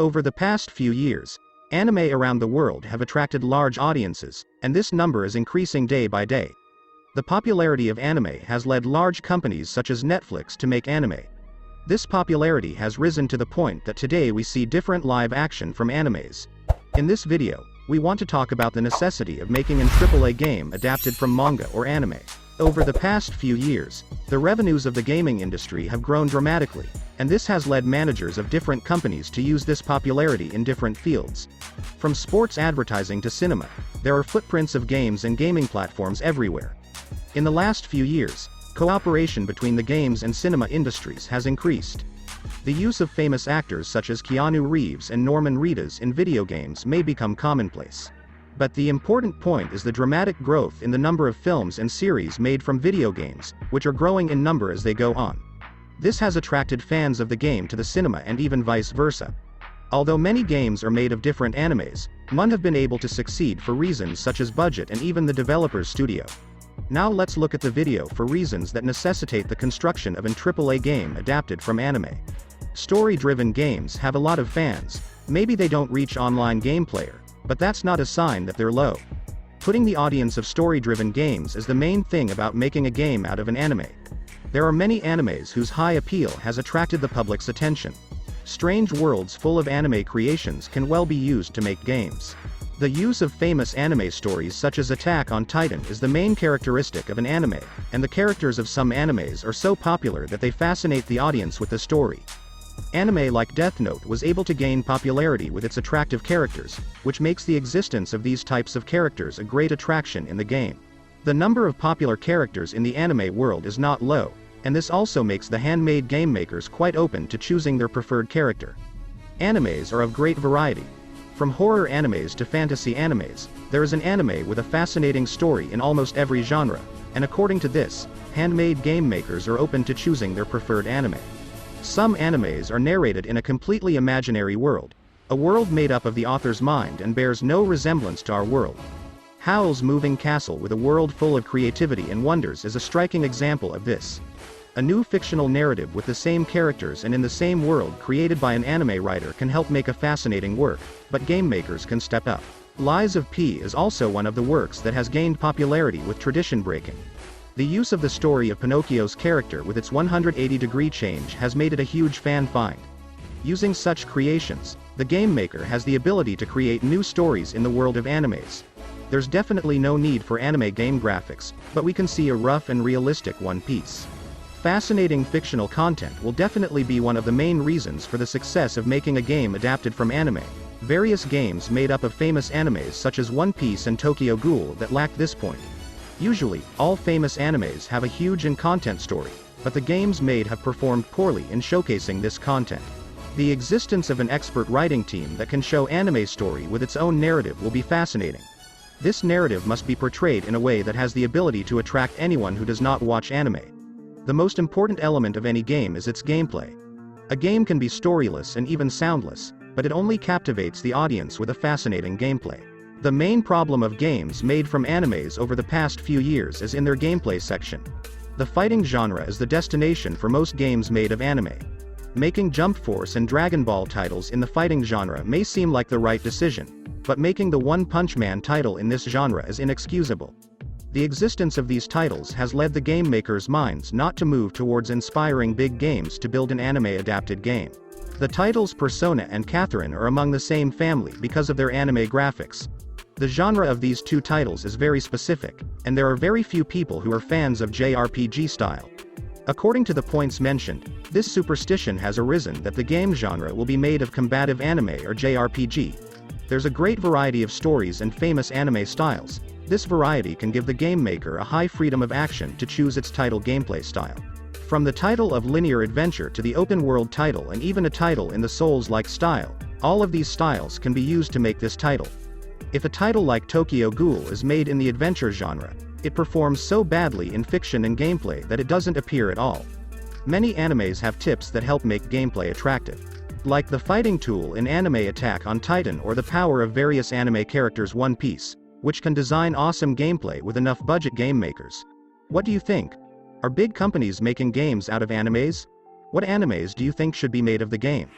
Over the past few years, anime around the world have attracted large audiences, and this number is increasing day by day. The popularity of anime has led large companies such as Netflix to make anime. This popularity has risen to the point that today we see different live action from animes. In this video, we want to talk about the necessity of making an AAA game adapted from manga or anime. Over the past few years, the revenues of the gaming industry have grown dramatically, and this has led managers of different companies to use this popularity in different fields. From sports advertising to cinema, there are footprints of games and gaming platforms everywhere. In the last few years, cooperation between the games and cinema industries has increased. The use of famous actors such as Keanu Reeves and Norman Reedus in video games may become commonplace. But the important point is the dramatic growth in the number of films and series made from video games, which are growing in number as they go on. This has attracted fans of the game to the cinema and even vice versa. Although many games are made of different animes, none have been able to succeed for reasons such as budget and even the developer's studio. Now let's look at the video for reasons that necessitate the construction of an AAA game adapted from anime. Story-driven games have a lot of fans. Maybe they don't reach online gameplay, but that's not a sign that they're low. Putting the audience of story-driven games is the main thing about making a game out of an anime. There are many animes whose high appeal has attracted the public's attention. Strange worlds full of anime creations can well be used to make games. The use of famous anime stories such as Attack on Titan is the main characteristic of an anime, and the characters of some animes are so popular that they fascinate the audience with the story. Anime like Death Note was able to gain popularity with its attractive characters, which makes the existence of these types of characters a great attraction in the game. The number of popular characters in the anime world is not low, and this also makes the handmade game makers quite open to choosing their preferred character. Animes are of great variety. From horror animes to fantasy animes, there is an anime with a fascinating story in almost every genre, and according to this, handmade game makers are open to choosing their preferred anime. Some animes are narrated in a completely imaginary world, a world made up of the author's mind and bears no resemblance to our world. Howl's Moving Castle with a world full of creativity and wonders is a striking example of this. A new fictional narrative with the same characters and in the same world created by an anime writer can help make a fascinating work, but game makers can step up. Lies of P is also one of the works that has gained popularity with tradition breaking. The use of the story of Pinocchio's character with its 180-degree change has made it a huge fan find. Using such creations, the game maker has the ability to create new stories in the world of animes. There's definitely no need for anime game graphics, but we can see a rough and realistic One Piece. Fascinating fictional content will definitely be one of the main reasons for the success of making a game adapted from anime. Various games made up of famous animes such as One Piece and Tokyo Ghoul that lack this point. Usually, all famous animes have a huge and content story, but the games made have performed poorly in showcasing this content. The existence of an expert writing team that can show anime story with its own narrative will be fascinating. This narrative must be portrayed in a way that has the ability to attract anyone who does not watch anime. The most important element of any game is its gameplay. A game can be storyless and even soundless, but it only captivates the audience with a fascinating gameplay. The main problem of games made from animes over the past few years is in their gameplay section. The fighting genre is the destination for most games made of anime. Making Jump Force and Dragon Ball titles in the fighting genre may seem like the right decision, but making the One Punch Man title in this genre is inexcusable. The existence of these titles has led the game makers' minds not to move towards inspiring big games to build an anime-adapted game. The titles Persona and Catherine are among the same family because of their anime graphics. The genre of these two titles is very specific, and there are very few people who are fans of JRPG style. According to the points mentioned, this superstition has arisen that the game genre will be made of combative anime or JRPG. There's a great variety of stories and famous anime styles. This variety can give the game maker a high freedom of action to choose its title gameplay style. From the title of linear adventure to the open world title and even a title in the Souls-like style, all of these styles can be used to make this title. If a title like Tokyo Ghoul is made in the adventure genre, it performs so badly in fiction and gameplay that it doesn't appear at all. Many animes have tips that help make gameplay attractive. Like the fighting tool in anime Attack on Titan or the power of various anime characters One Piece, which can design awesome gameplay with enough budget game makers. What do you think? Are big companies making games out of animes? What animes do you think should be made of the game?